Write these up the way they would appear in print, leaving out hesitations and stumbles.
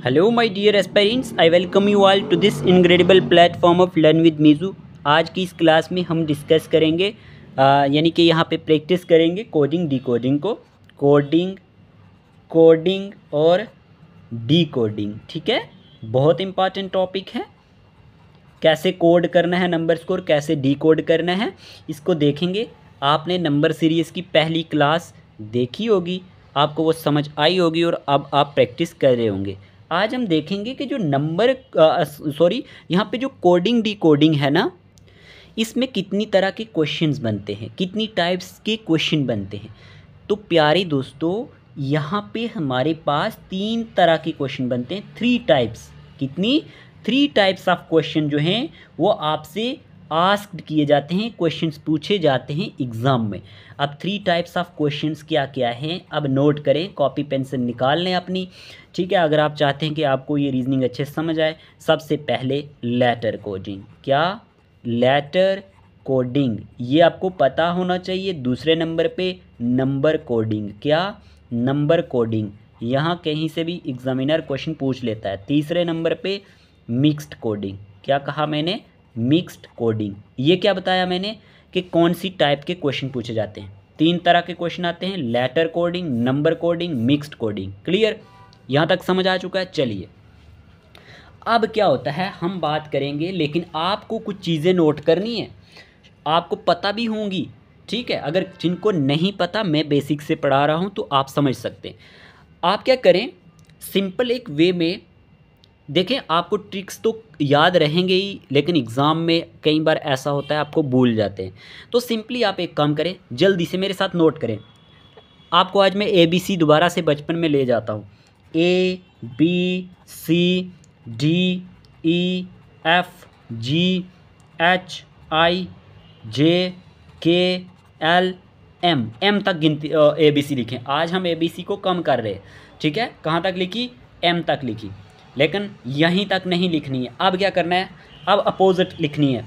Hello my dear aspirants, I welcome you all to this incredible platform of learn with Meeju. आज की इस class में हम discuss करेंगे यानी कि यहाँ पे प्रैक्टिस करेंगे कोडिंग डिकोडिंग को। कोडिंग और डिकोडिंग, ठीक है। बहुत इंपॉर्टेंट टॉपिक है। कैसे कोड करना है नंबर्स को और कैसे डिकोड करना है, इसको देखेंगे। आपने नंबर सीरीज़ की पहली क्लास देखी होगी, आपको वो समझ आई होगी और अब आप प्रैक्टिस कर रहे होंगे। आज हम देखेंगे कि जो यहाँ पे जो कोडिंग डिकोडिंग है ना, इसमें कितनी तरह के क्वेश्चंस बनते हैं, कितनी टाइप्स के क्वेश्चन बनते हैं। तो प्यारे दोस्तों, यहाँ पे हमारे पास 3 तरह के क्वेश्चन बनते हैं। 3 टाइप्स। कितनी? 3 टाइप्स ऑफ क्वेश्चन जो हैं वो आपसे आस्क्ड किए जाते हैं, क्वेश्चंस पूछे जाते हैं एग्ज़ाम में। अब 3 टाइप्स ऑफ क्वेश्चंस क्या क्या हैं, अब नोट करें, कॉपी पेंसिल निकाल लें अपनी, ठीक है। अगर आप चाहते हैं कि आपको ये रीजनिंग अच्छे से समझ आए, सबसे पहले लेटर कोडिंग। क्या? लेटर कोडिंग, ये आपको पता होना चाहिए। दूसरे नंबर पे नंबर कोडिंग। क्या? नंबर कोडिंग, यहाँ कहीं से भी एग्जामिनर क्वेश्चन पूछ लेता है। तीसरे नंबर पे मिक्स्ड कोडिंग। क्या कहा मैंने? Mixed coding. ये क्या बताया मैंने कि कौन सी टाइप के क्वेश्चन पूछे जाते हैं। 3 तरह के क्वेश्चन आते हैं, letter coding, number coding, mixed coding. Clear? यहाँ तक समझ आ चुका है। चलिए, अब क्या होता है हम बात करेंगे, लेकिन आपको कुछ चीज़ें नोट करनी है, आपको पता भी होंगी, ठीक है। अगर जिनको नहीं पता, मैं बेसिक से पढ़ा रहा हूँ तो आप समझ सकते हैं। आप क्या करें, सिंपल एक वे में देखें। आपको ट्रिक्स तो याद रहेंगे ही, लेकिन एग्ज़ाम में कई बार ऐसा होता है आपको भूल जाते हैं। तो सिंपली आप एक काम करें, जल्दी से मेरे साथ नोट करें। आपको आज मैं ABC दोबारा से बचपन में ले जाता हूँ। ABCDEFGHIJKLM, M तक गिनती ABC लिखें। आज हम ABC को कम कर रहे हैं, ठीक है। कहाँ तक लिखी? M तक लिखी, लेकिन यहीं तक नहीं लिखनी है। अब क्या करना है, अब अपोजिट लिखनी है।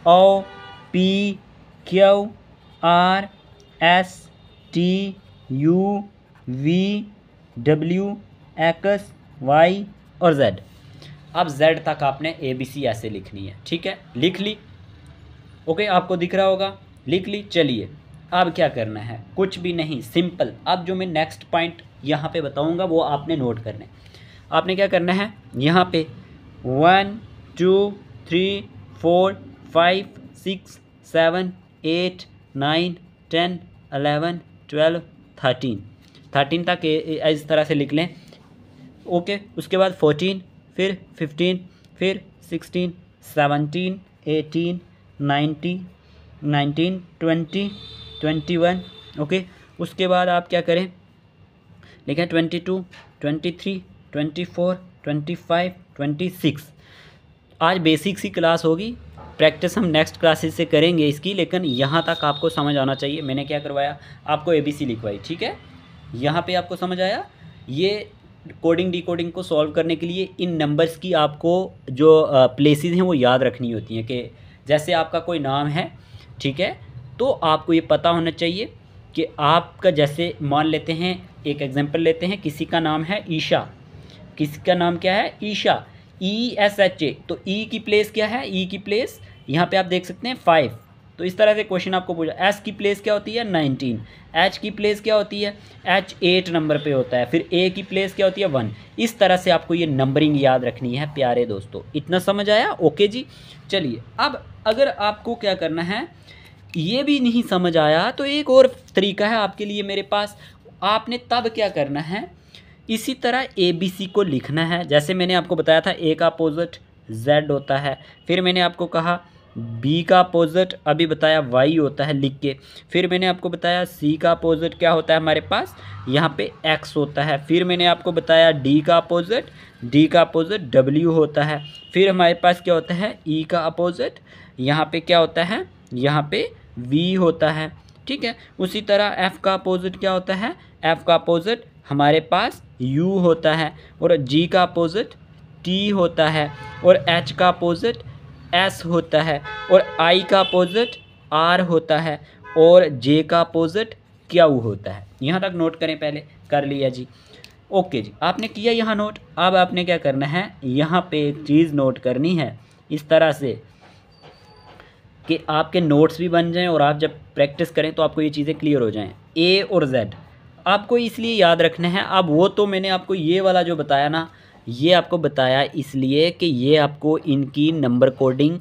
NOPQRSTUVWXY और Z। अब Z तक आपने ABC ऐसे लिखनी है, ठीक है। लिख ली? ओके, आपको दिख रहा होगा, लिख ली। चलिए, अब क्या करना है? कुछ भी नहीं, सिंपल। अब जो मैं नेक्स्ट पॉइंट यहाँ पे बताऊँगा वो आपने नोट करना है। आपने क्या करना है, यहाँ पे 1 2 3 4 5 6 7 8 9 10 11 12 13 तक इस तरह से लिख लें। ओके, उसके बाद 14, फिर 15, फिर 16, 17, 18, 19, 20, 21। ओके, उसके बाद आप क्या करें, लिखें 22, 23, 24, 25, 26। आज बेसिक्स की क्लास होगी, प्रैक्टिस हम नेक्स्ट क्लासेस से करेंगे इसकी, लेकिन यहाँ तक आपको समझ आना चाहिए। मैंने क्या करवाया, आपको ABC लिखवाई, ठीक है। यहाँ पे आपको समझ आया। ये कोडिंग डिकोडिंग को सॉल्व करने के लिए इन नंबर्स की आपको जो प्लेसेस हैं वो याद रखनी होती हैं। कि जैसे आपका कोई नाम है, ठीक है, तो आपको ये पता होना चाहिए कि आपका, जैसे मान लेते हैं, एक एग्जांपल लेते हैं, किसी का नाम है ईशा। किसी का नाम क्या है? ईशा, ESHA। तो E की प्लेस क्या है? E की प्लेस यहाँ पे आप देख सकते हैं 5। तो इस तरह से क्वेश्चन आपको पूछा। S की प्लेस क्या होती है? 19। H की प्लेस क्या होती है? H 8 नंबर पे होता है। फिर A की प्लेस क्या होती है? 1। इस तरह से आपको ये नंबरिंग याद रखनी है प्यारे दोस्तों। इतना समझ आया? ओके जी। चलिए, अब अगर आपको क्या करना है, ये भी नहीं समझ आया तो एक और तरीका है आपके लिए मेरे पास। आपने तब क्या करना है, इसी तरह ABC को लिखना है। जैसे मैंने आपको बताया था A का अपोजिट Z होता है। फिर मैंने आपको कहा B का अपोजिट अभी बताया Y होता है, लिख के। फिर मैंने आपको बताया C का अपोजिट क्या होता है हमारे पास, यहाँ पे X होता है। फिर मैंने आपको बताया D का अपोजिट W होता है। फिर हमारे पास क्या होता है, E का अपोजिट यहाँ पे क्या होता है, यहाँ पे V होता है, ठीक है। उसी तरह F का अपोजिट क्या होता है, F का अपोजिट हमारे पास U होता है। और G का अपोजिट T होता है। और H का अपोजिट S होता है। और I का अपोजिट R होता है। और J का अपोजिट Q होता है। यहाँ तक नोट करें, पहले कर लिया जी। ओके जी, आपने किया यहाँ नोट। अब आपने क्या करना है, यहाँ पे एक चीज़ नोट करनी है इस तरह से कि आपके नोट्स भी बन जाएं और आप जब प्रैक्टिस करें तो आपको ये चीज़ें क्लियर हो जाएं। ए और जेड आपको इसलिए याद रखना है। अब वो तो मैंने आपको ये वाला जो बताया ना, ये आपको बताया इसलिए कि ये आपको इनकी नंबर कोडिंग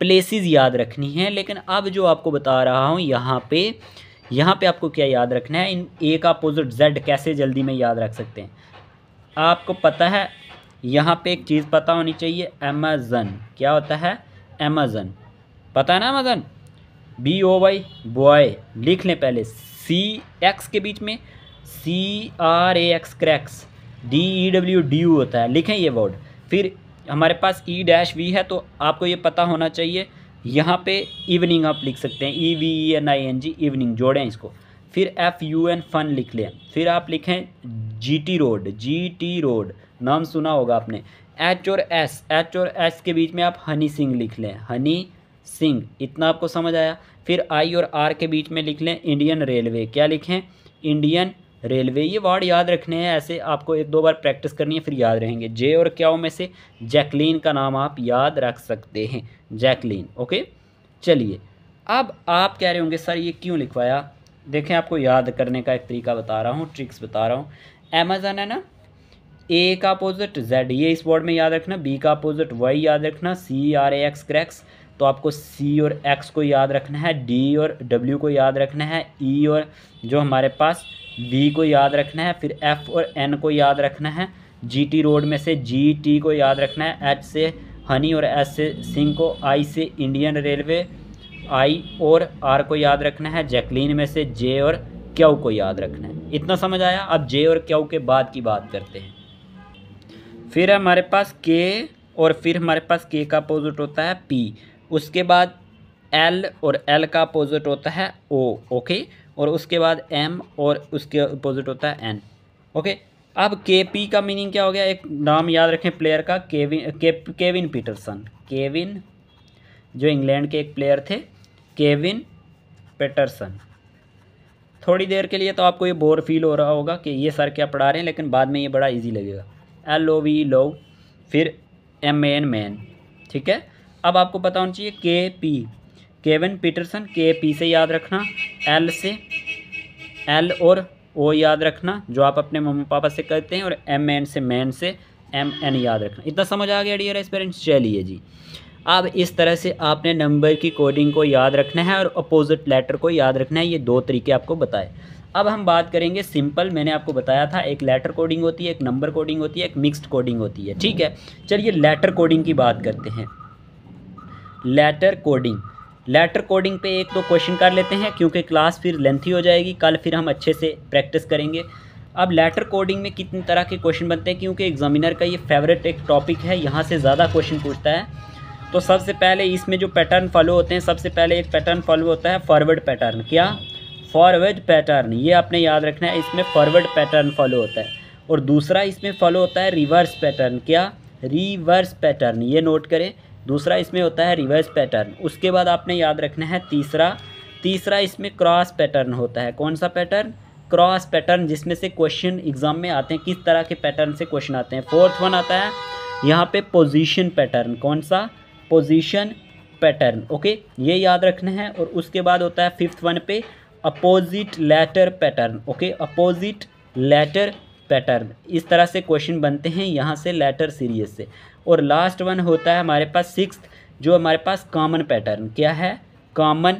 प्लेसेस याद रखनी है। लेकिन अब जो आपको बता रहा हूँ यहाँ पे आपको क्या याद रखना है, इन ए का अपोजिट जेड कैसे जल्दी में याद रख सकते हैं। आपको पता है यहाँ पे एक चीज़ पता होनी चाहिए, अमेज़न क्या होता है, अमेज़न पता है ना, अमेज़न BOY बॉय लिख लें पहले, CX के बीच में CRAX क्रैक्स, DEW होता है, लिखें ये वर्ड। फिर हमारे पास E-V है तो आपको ये पता होना चाहिए। यहाँ पे इवनिंग आप लिख सकते हैं, EVENING इवनिंग, जोड़ें इसको। फिर FUN फन लिख लें। फिर आप लिखें GT रोड, नाम सुना होगा आपने। H और S के बीच में आप हनी सिंह लिख लें, हनी सिंह, इतना आपको समझ आया। फिर I और R के बीच में लिख लें इंडियन रेलवे, क्या लिखें, इंडियन रेलवे। ये वर्ड याद रखने हैं, ऐसे आपको एक दो बार प्रैक्टिस करनी है फिर याद रहेंगे। जे और क्याओ में से जैकलीन का नाम आप याद रख सकते हैं, जैकलीन। ओके चलिए, अब आप कह रहे होंगे सर ये क्यों लिखवाया। देखें आपको याद करने का एक तरीका बता रहा हूँ, ट्रिक्स बता रहा हूँ। अमेज़न है ना, ए का अपोजिट जेड, ये इस वर्ड में याद रखना। बी का अपोजिट वाई याद रखना। CRAX क्रैक्स, तो आपको C और X को याद रखना है। D और W को याद रखना है। E और जो हमारे पास V को याद रखना है। फिर F और N को याद रखना है। GT रोड में से GT को याद रखना है। H से हनी और S से सिंह को। I से इंडियन रेलवे, I और R को याद रखना है। जैकलीन में से J और Q को याद रखना है। इतना समझ आया। अब J और Q के बाद की बात करते हैं। फिर हमारे पास K और फिर हमारे पास K का अपोजिट होता है P। उसके बाद L और L का अपोजिट होता है O। ओके, और उसके बाद M और उसके अपोजिट होता है N। ओके, अब KP का मीनिंग क्या हो गया, एक नाम याद रखें प्लेयर का, केविन पीटरसन। केविन जो इंग्लैंड के एक प्लेयर थे, केविन पीटरसन। थोड़ी देर के लिए तो आपको ये बोर फील हो रहा होगा कि ये सर क्या पढ़ा रहे हैं, लेकिन बाद में ये बड़ा इजी लगेगा। LOVE लो, फिर MAN मैन, ठीक है। अब आपको पता होना चाहिए KP, केविन पीटरसन, KP से याद रखना, L से L और O याद रखना जो आप अपने मम्मी पापा से करते हैं, और MAN से मैन से MN याद रखना। इतना समझ आ गया डियर एस्पिरेंट्स। चलिए जी, अब इस तरह से आपने नंबर की कोडिंग को याद रखना है और अपोजिट लेटर को याद रखना है। ये दो तरीके आपको बताए। अब हम बात करेंगे सिंपल, मैंने आपको बताया था एक लेटर कोडिंग होती है, एक नंबर कोडिंग होती है, एक मिक्स्ड कोडिंग होती है, ठीक है। चलिए लेटर कोडिंग की बात करते हैं। लेटर कोडिंग पे एक दो क्वेश्चन कर लेते हैं क्योंकि क्लास फिर लेंथी हो जाएगी, कल फिर हम अच्छे से प्रैक्टिस करेंगे। अब लेटर कोडिंग में कितनी तरह के क्वेश्चन बनते हैं, क्योंकि एग्जामिनर का ये फेवरेट एक टॉपिक है, यहाँ से ज़्यादा क्वेश्चन पूछता है। तो सबसे पहले इसमें जो पैटर्न फॉलो होते हैं, सबसे पहले एक पैटर्न फॉलो होता है फॉरवर्ड पैटर्न। क्या, फॉरवर्ड पैटर्न, ये आपने याद रखना है, इसमें फॉरवर्ड पैटर्न फॉलो होता है। और दूसरा इसमें फॉलो होता है रिवर्स पैटर्न। क्या, रिवर्स पैटर्न, ये नोट करें, दूसरा इसमें होता है रिवर्स पैटर्न। उसके बाद आपने याद रखना है तीसरा इसमें क्रॉस पैटर्न होता है। कौन सा पैटर्न, क्रॉस पैटर्न, जिसमें से क्वेश्चन एग्जाम में आते हैं, किस तरह के पैटर्न से क्वेश्चन आते हैं। फोर्थ वन आता है यहाँ पे पोजीशन पैटर्न। कौन सा, पोजीशन पैटर्न। ओके, ये याद रखना है। और उसके बाद होता है फिफ्थ वन पे opposite letter pattern. Okay, opposite letter pattern, इस तरह से क्वेश्चन बनते हैं यहाँ से लेटर सीरीज से। और लास्ट वन होता है हमारे पास सिक्स्थ, जो हमारे पास कॉमन पैटर्न। क्या है, कॉमन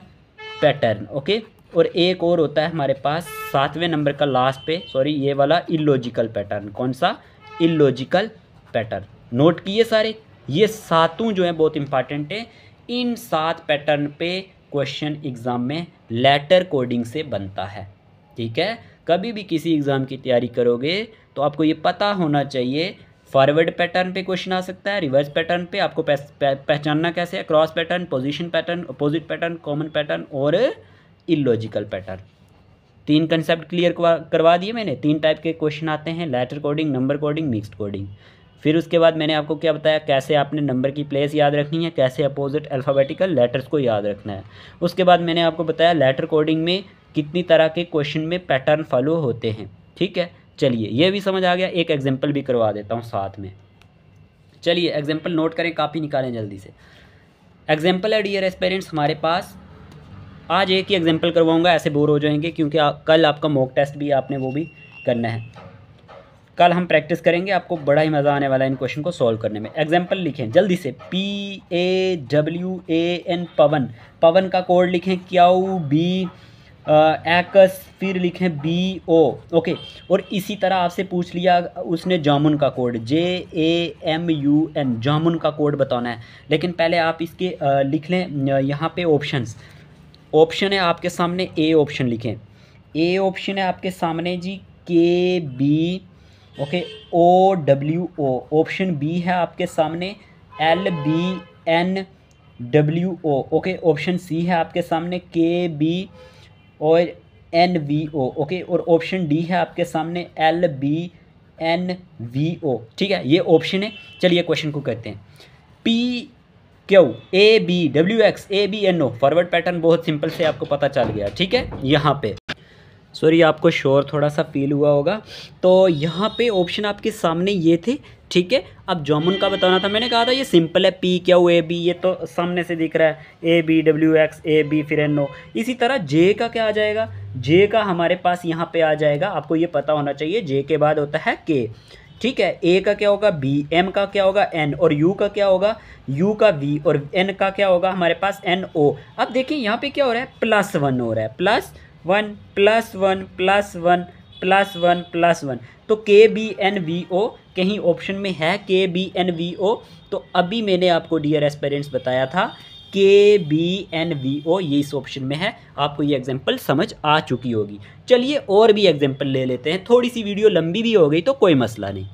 पैटर्न। ओके, और एक और होता है हमारे पास 7वें नंबर का लास्ट पे, सॉरी ये वाला इलॉजिकल पैटर्न। कौन सा, इलॉजिकल पैटर्न। नोट किए सारे, ये सातों जो हैं बहुत इंपॉर्टेंट है। इन 7 पैटर्न पे क्वेश्चन एग्ज़ाम में लेटर कोडिंग से बनता है, ठीक है। कभी भी किसी एग्ज़ाम की तैयारी करोगे तो आपको ये पता होना चाहिए, फॉरवर्ड पैटर्न पे क्वेश्चन आ सकता है, रिवर्स पैटर्न पे आपको पहचानना कैसे है, cross pattern, position pattern, opposite pattern, common pattern और इलॉजिकल पैटर्न। 3 कंसेप्ट क्लियर करवा दिए मैंने। 3 टाइप के क्वेश्चन आते हैं, letter coding, number coding, mixed coding. फिर उसके बाद मैंने आपको क्या बताया, कैसे आपने नंबर की प्लेस याद रखनी है, कैसे अपोजिट अल्फ़ाबेटिकल लेटर्स को याद रखना है। उसके बाद मैंने आपको बताया लेटर कोडिंग में कितनी तरह के क्वेश्चन में पैटर्न फॉलो होते हैं, ठीक है। चलिए ये भी समझ आ गया, एक एग्जाम्पल भी करवा देता हूँ साथ में। चलिए एग्जाम्पल नोट करें, कापी निकालें जल्दी से। एग्जाम्पल है डियर एस्पिरेंट्स हमारे पास, आज एक ही एग्जाम्पल करवाऊंगा, ऐसे बोर हो जाएंगे क्योंकि कल आपका मॉक टेस्ट भी आपने वो भी करना है, कल हम प्रैक्टिस करेंगे, आपको बड़ा ही मज़ा आने वाला है इन क्वेश्चन को सॉल्व करने में। एग्जाम्पल लिखें जल्दी से, PAWAN पवन, पवन का कोड लिखें क्यू बी, एक्स फिर लिखें BO, ओके। और इसी तरह आपसे पूछ लिया उसने जामुन का कोड, JAMUN, जामुन का कोड बताना है। लेकिन पहले आप इसके लिख लें यहाँ पे ऑप्शंस, ऑप्शन है आपके सामने, ए ऑप्शन लिखें, ए ऑप्शन है आपके सामने G KB, okay, OWO, option B है आपके सामने LBNWO, ओके, ऑप्शन सी है आपके सामने KB और NVO, ओके, और ऑप्शन डी है आपके सामने LBNVO, ठीक है, ये ऑप्शन है। चलिए क्वेश्चन को करते हैं, PQABWXABNO, फॉरवर्ड पैटर्न बहुत सिंपल से आपको पता चल गया, ठीक है। यहाँ पे सॉरी आपको शोर थोड़ा सा फील हुआ होगा, तो यहाँ पे ऑप्शन आपके सामने ये थे, ठीक है। अब जामुन का बताना था, मैंने कहा था ये सिंपल है, PQAB, ये तो सामने से दिख रहा है, ABWXAB फिर NO। इसी तरह जे का क्या आ जाएगा, जे का हमारे पास यहाँ पे आ जाएगा, आपको ये पता होना चाहिए, जे के बाद होता है K, ठीक है। ए का क्या होगा B, M का क्या होगा N, और U का क्या होगा, U का V, और N का क्या होगा हमारे पास NO। अब देखिए यहाँ पे क्या हो रहा है, +1 हो रहा है, +1 +1 +1 +1 +1, तो KBNVO कहीं ऑप्शन में है KBNVO, तो अभी मैंने आपको डियर एस्पिरेंट्स बताया था KBNVO, ये इस ऑप्शन में है। आपको ये एग्जांपल समझ आ चुकी होगी। चलिए और भी एग्जांपल ले लेते हैं, थोड़ी सी वीडियो लंबी भी हो गई तो कोई मसला नहीं।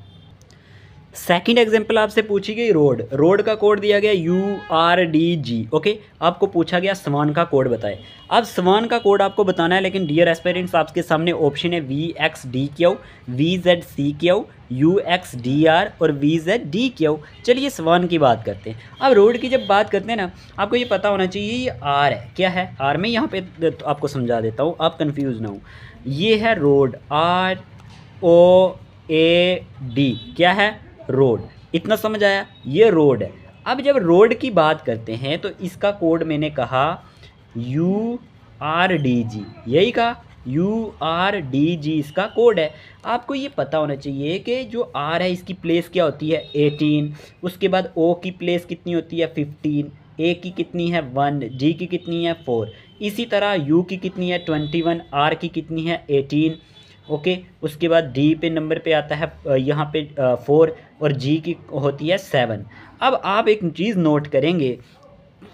सेकंड एग्जांपल आपसे पूछी गई रोड, रोड का कोड दिया गया URDG, ओके। आपको पूछा गया स्वान का कोड बताए। अब स्वान का कोड आपको बताना है, लेकिन डियर एस्पिरेंट्स आपके सामने ऑप्शन है VXDQ, VZCQ, UXDR और VZDQ। चलिए स्वान की बात करते हैं। अब रोड की जब बात करते हैं ना, आपको ये पता होना चाहिए ये R है, क्या है R, में यहाँ पे तो आपको समझा देता हूँ, आप कन्फ्यूज़ ना हो। ये है रोड, ROAD, क्या है रोड, इतना समझ आया, ये रोड है। अब जब रोड की बात करते हैं तो इसका कोड मैंने कहा URDG, यही कहा URDG इसका कोड है। आपको ये पता होना चाहिए कि जो R है इसकी प्लेस क्या होती है 18, उसके बाद O की प्लेस कितनी होती है 15, A की कितनी है 1, G की कितनी है 4, इसी तरह U की कितनी है 21, R की कितनी है 18, ओके। उसके बाद डी पे नंबर पे आता है यहाँ पे 4 और जी की होती है 7। अब आप एक चीज़ नोट करेंगे,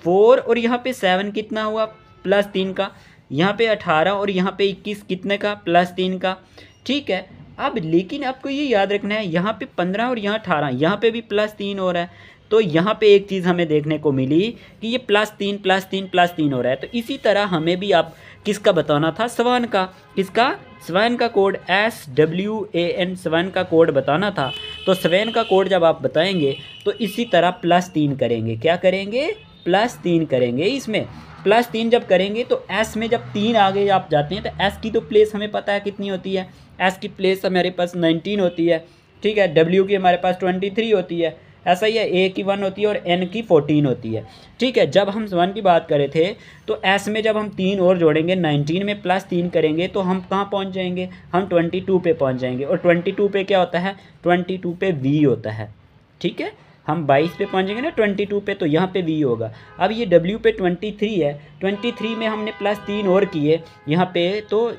4 और यहाँ पे 7 कितना हुआ +3 का, यहाँ पे 18 और यहाँ पे 21 कितने का +3 का, ठीक है। अब लेकिन आपको ये याद रखना है यहाँ पे 15 और यहाँ 18, यहाँ पे भी +3 हो रहा है, तो यहाँ पे एक चीज़ हमें देखने को मिली कि ये +3 हो रहा है। तो इसी तरह हमें भी आप किसका बताना था, स्वान का, किसका, स्वान का कोड SWAN, स्वान का कोड बताना था। तो स्वान का कोड जब आप बताएंगे तो इसी तरह +3 करेंगे, क्या करेंगे +3 करेंगे। इसमें +3 जब करेंगे तो S में जब 3 आगे आप जाते हैं तो S की तो प्लेस हमें पता है कितनी होती है, S की प्लेस हमारे पास 19 होती है, ठीक है। W की हमारे पास 23 होती है, ऐसा ही है, A की 1 होती है और N की 14 होती है, ठीक है। जब हम 1 की बात करे थे तो S में जब हम 3 और जोड़ेंगे 19 में +3 करेंगे तो हम कहाँ पहुँच जाएंगे, हम 22 पे पहुँच जाएंगे। और 22 पे क्या होता है, 22 पे V होता है, ठीक है। हम 22 पे पहुँचेंगे ना 22 पे, तो यहाँ पे V होगा। अब ये W पे 23 है, 23 में हमने +3 और किए यहाँ पे, तो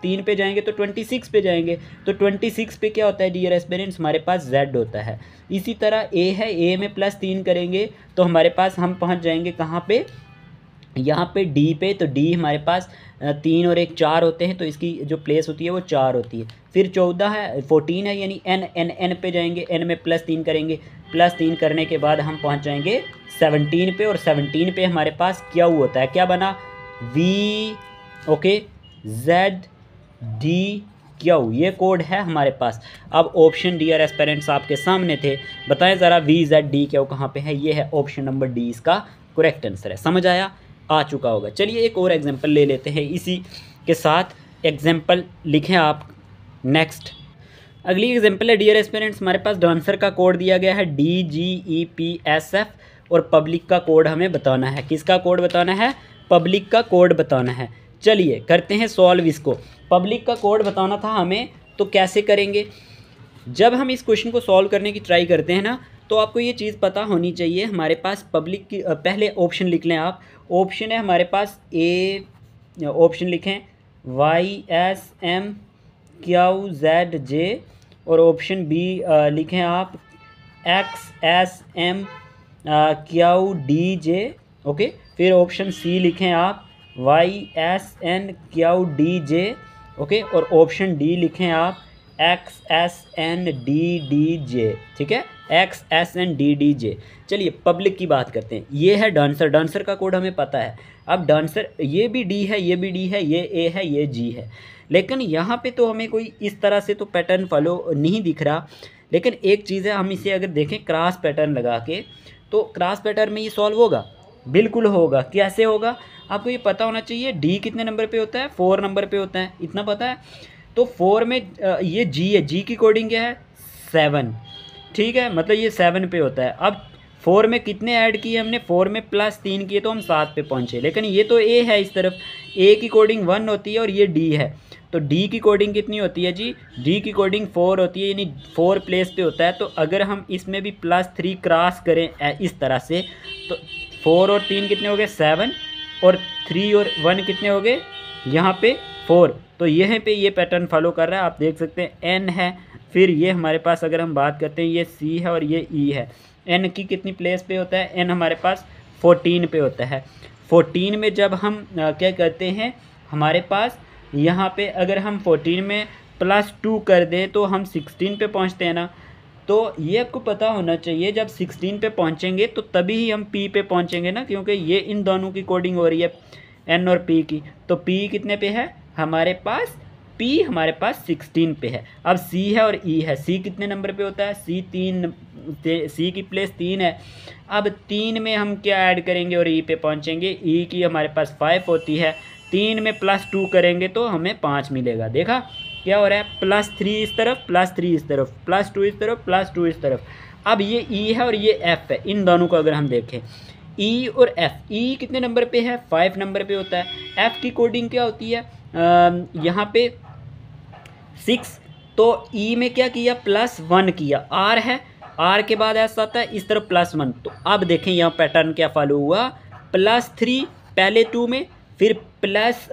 3 पे जाएंगे तो 26 पे जाएंगे, तो 26 पे क्या होता है डियर एस्पिरेंट्स, हमारे पास Z होता है। इसी तरह A है, A में +3 करेंगे तो हमारे पास हम पहुँच जाएंगे कहाँ पे, यहाँ पे D पे, तो D हमारे पास 3 और 1 4 होते हैं, तो इसकी जो प्लेस होती है वो 4 होती है। फिर 14 है, 14 है, यानी N पे जाएंगे, N में +3 करेंगे, +3 करने के बाद हम पहुँच जाएंगे 17 पे, और 17 पे हमारे पास क्या होता है, क्या बना V, ओके, ZDQ, ये कोड है हमारे पास। अब ऑप्शन डियर एस्पिरेंट्स आपके सामने थे, बताएं ज़रा VZDQ कहाँ पे है, ये है ऑप्शन नंबर D इसका करेक्ट आंसर है। समझ आया, आ चुका होगा। चलिए एक और एग्जांपल ले लेते हैं, इसी के साथ एग्जांपल लिखें आप नेक्स्ट। अगली एग्जाम्पल है डियर एस्पिरेंट्स, हमारे पास डांसर का कोड दिया गया है DGEPSF और पब्लिक का कोड हमें बताना है। किसका कोड बताना है? पब्लिक का कोड बताना है। चलिए करते हैं सॉल्व इसको। पब्लिक का कोड बताना था हमें, तो कैसे करेंगे? जब हम इस क्वेश्चन को सॉल्व करने की ट्राई करते हैं ना, तो आपको ये चीज़ पता होनी चाहिए। हमारे पास पब्लिक की पहले ऑप्शन लिख लें आप। ऑप्शन है हमारे पास ए, ऑप्शन लिखें YSMQZJ और ऑप्शन बी लिखें आप XSMQDJ। ओके, फिर ऑप्शन सी लिखें आप YSNQDJ। ओके, और ऑप्शन डी लिखें आप XSNDDJ। ठीक है, XSNDDJ। चलिए पब्लिक की बात करते हैं। ये है डांसर, डांसर का कोड हमें पता है। अब डांसर ये भी डी है, ये भी डी है, ये ए है, ये जी है, लेकिन यहाँ पे तो हमें कोई इस तरह से तो पैटर्न फॉलो नहीं दिख रहा। लेकिन एक चीज़ है, हम इसे अगर देखें क्रॉस पैटर्न लगा के, तो क्रॉस पैटर्न में ये सॉल्व होगा, बिल्कुल होगा। कैसे होगा? आपको ये पता होना चाहिए। डी कितने नंबर पे होता है? 4 नंबर पे होता है, इतना पता है। तो 4 में ये जी है, जी की कोडिंग क्या है? 7। ठीक है, मतलब ये 7 पे होता है। अब 4 में कितने ऐड किए हमने? 4 में +3 किए तो हम 7 पे पहुँचे। लेकिन ये तो ए है, इस तरफ ए की कोडिंग 1 होती है और ये डी है, तो डी की कोडिंग कितनी होती है जी? डी की कोडिंग 4 होती है, यानी 4 प्लेस पे होता है। तो अगर हम इसमें भी +3 क्रॉस करें इस तरह से, तो 4 और 3 कितने हो गए? 7, और 3 और 1 कितने हो गए? यहाँ पे 4। तो यहाँ पे ये पैटर्न फॉलो कर रहा है, आप देख सकते हैं। एन है, फिर ये हमारे पास अगर हम बात करते हैं, ये सी है और ये ई है। एन की कितनी प्लेस पे होता है? एन हमारे पास 14 पे होता है। 14 में जब हम क्या करते हैं, हमारे पास यहाँ पे अगर हम 14 में +2 कर दें तो हम 16 पे पहुँचते हैं ना। तो ये आपको पता होना चाहिए, जब 16 पे पहुँचेंगे तो तभी ही हम पी पे पहुँचेंगे ना, क्योंकि ये इन दोनों की कोडिंग हो रही है, एन और पी की। तो पी कितने पे है हमारे पास? पी हमारे पास 16 पे है। अब सी है और ई है। सी कितने नंबर पे होता है? सी 3, सी की प्लेस 3 है। अब 3 में हम क्या ऐड करेंगे और ई पे पहुँचेंगे? ई की हमारे पास 5 होती है, 3 में +2 करेंगे तो हमें 5 मिलेगा। देखा क्या हो रहा है? +3 इस तरफ, +3 इस तरफ, +2 इस तरफ, +2 इस तरफ। अब ये ई है और ये एफ है। इन दोनों को अगर हम देखें, ई और एफ, ई कितने नंबर पे है? 5 नंबर पे होता है। एफ की कोडिंग क्या होती है? यहाँ पे 6। तो ई में क्या किया? +1 किया। आर है, आर के बाद एस आता है, इस तरफ +1। तो अब देखें यहाँ पैटर्न क्या फॉलो हुआ? +3 पहले 2 में, फिर प्लस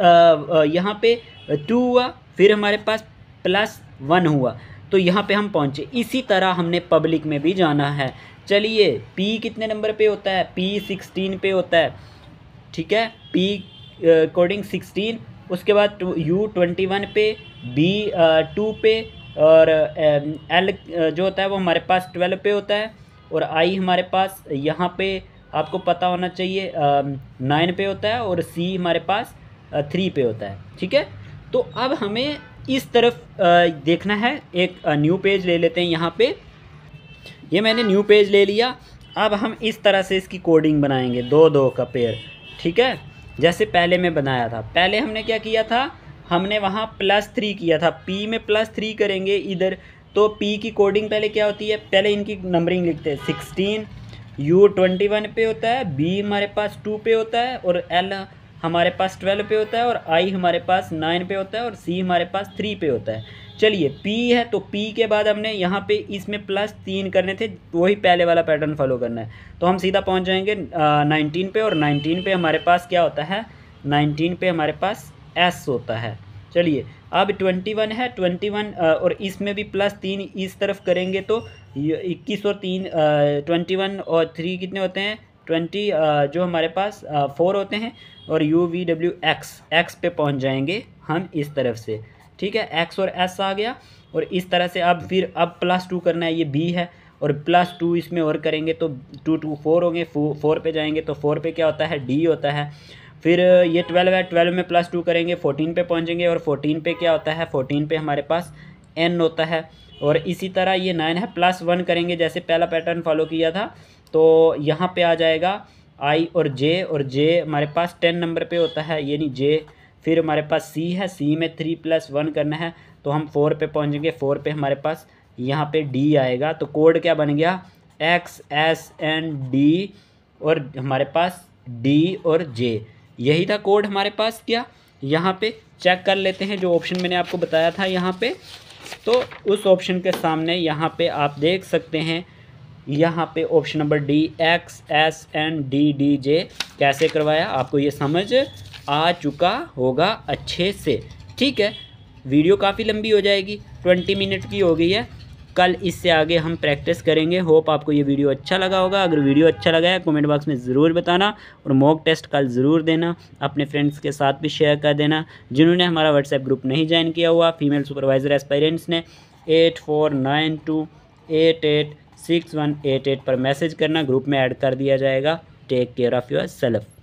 यहाँ पे 2 हुआ, फिर हमारे पास +1 हुआ, तो यहाँ पे हम पहुँचे। इसी तरह हमने पब्लिक में भी जाना है। चलिए P कितने नंबर पे होता है? P 16 पे होता है। ठीक है, P कोडिंग 16, उसके बाद U 21 पे, B 2 पे, और L जो होता है वो हमारे पास 12 पे होता है, और I हमारे पास यहाँ पे आपको पता होना चाहिए 9 पे होता है, और C हमारे पास 3 पे होता है। ठीक है, तो अब हमें इस तरफ देखना है। एक न्यू पेज ले लेते हैं। यहाँ पे ये मैंने न्यू पेज ले लिया। अब हम इस तरह से इसकी कोडिंग बनाएंगे, 2-2 का पेयर। ठीक है, जैसे पहले मैं बनाया था। पहले हमने क्या किया था? हमने वहाँ +3 किया था। P में +3 करेंगे इधर, तो P की कोडिंग पहले क्या होती है? पहले इनकी नंबरिंग लिखते हैं। 16 U 21 पे होता है, B हमारे पास 2 पे होता है, और L हमारे पास 12 पे होता है, और I हमारे पास 9 पे होता है, और C हमारे पास 3 पे होता है। चलिए P है, तो P के बाद हमने यहाँ पे इसमें +3 करने थे, वही पहले वाला पैटर्न फॉलो करना है। तो हम सीधा पहुँच जाएंगे 19 पे, और 19 पे हमारे पास क्या होता है? 19 पे हमारे पास S होता है। चलिए अब 21 है, 21 और इसमें भी +3 इस तरफ करेंगे तो 21 और 3 21 और 3 कितने होते हैं? 20 जो हमारे पास 4 होते हैं, और UV X पे पहुंच जाएंगे हम इस तरफ से। ठीक है, X और S आ गया, और इस तरह से अब फिर अब +2 करना है, ये B है, और +2 इसमें और करेंगे तो 2 2 4 होंगे। 4 पे जाएंगे तो 4 पे क्या होता है? D होता है। फिर ये 12 है, 12 में +2 करेंगे, 14 पे पहुंचेंगे, और 14 पे क्या होता है? 14 पे हमारे पास N होता है। और इसी तरह ये 9 है, +1 करेंगे जैसे पहला पैटर्न फॉलो किया था, तो यहाँ पे आ जाएगा I और J हमारे पास 10 नंबर पे होता है, यानी J। फिर हमारे पास C है, C में 3 + 1 करना है, तो हम 4 पे पहुंचेंगे। 4 पे हमारे पास यहाँ पे डी आएगा, तो कोड क्या बन गया, XSND और हमारे पास डी और जे, यही था कोड हमारे पास। क्या यहाँ पे चेक कर लेते हैं जो ऑप्शन मैंने आपको बताया था यहाँ पे, तो उस ऑप्शन के सामने यहाँ पे आप देख सकते हैं, यहाँ पे ऑप्शन नंबर डी XSNDDJ कैसे करवाया, आपको ये समझ आ चुका होगा अच्छे से। ठीक है, वीडियो काफ़ी लंबी हो जाएगी, 20 मिनट की हो गई है। कल इससे आगे हम प्रैक्टिस करेंगे। होप आपको ये वीडियो अच्छा लगा होगा। अगर वीडियो अच्छा लगा है कमेंट बॉक्स में ज़रूर बताना, और मॉक टेस्ट कल ज़रूर देना। अपने फ्रेंड्स के साथ भी शेयर कर देना। जिन्होंने हमारा व्हाट्सएप ग्रुप नहीं ज्वाइन किया हुआ, फीमेल सुपरवाइज़र एस्पायरेंट्स ने 8492886188 पर मैसेज करना, ग्रुप में ऐड कर दिया जाएगा। Take care of your self.